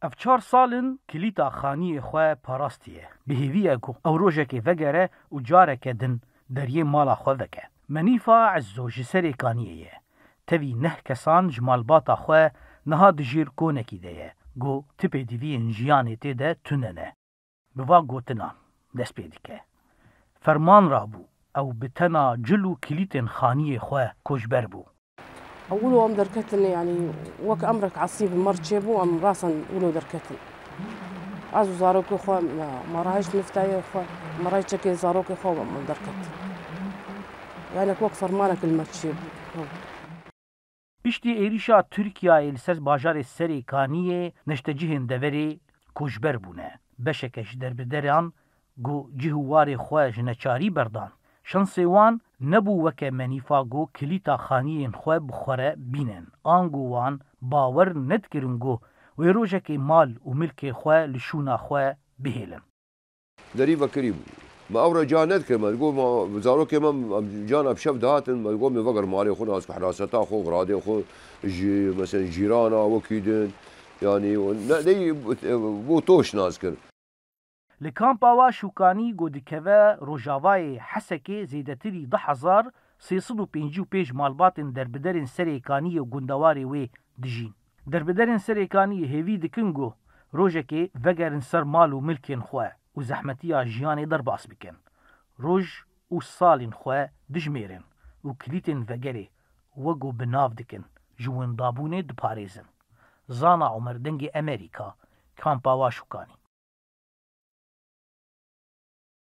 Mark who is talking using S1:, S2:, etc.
S1: اف 4 سالن کلیتا خانی خو پاراستیه بهویه کو او روجه وگره و جارکه دن دریه مالا خو وکه منیفا عزو جسری کانیه تبی نه کسان جمال باتا خو نها دجیر کونکی دیه گو تپی دیوین جیانی تیده توننه بوا گوتنا دست پیدیکه فرمان رابو او بتنا جلو کلیتن خانی خو کشبر بو
S2: أولو أم دركتن يعني وك أمرك عصيب مرتشبو أم راسا أولو دركتن عزو زاروكي خو ما راهيش مفتاية خو ما راهيش كي زاروكي خو أم دركت يعني وك فرمانك المرتشب
S1: پشتی ایریشا ترکیه لسر باجار سری کانیه نشتجهن دوری کشبر بونه بشکش در بدران گو جهوار خواج نچاری بردان شانسی وان نبو وکه منیفا گو کلیتا خانیین خواه بخوره بینن آنگو وان باور ندکرن گو وی روژه که مال و ملک خواه لشونا خواه بهیلن
S3: دریبا کریبو ما اورا جانت که من گو ما زارو که من جان ابشف دهاتن من گو من وگر مالی خون از که حراستا خو غراده خو مثلا جیرانا وکیدن يعني دي بو توش ناز كر
S1: لکامپاوا شوکانی گودکوه روژاوای حسکی زیدتری 10,355 مالباتن دربدرین سریکانی و گندواری وی دجین. دربدرین سریکانی هیوی دکنگو روژه که وگرن سر مال و ملکین خواه و زحمتی جیانی در باس بکن. روژ و سالین خواه دجمیرن و کلیتن وگره وگو بناو دکن جوان دابونه دپاریزن. زانا عمر دنگ امریکا کامپاوا شوکانی.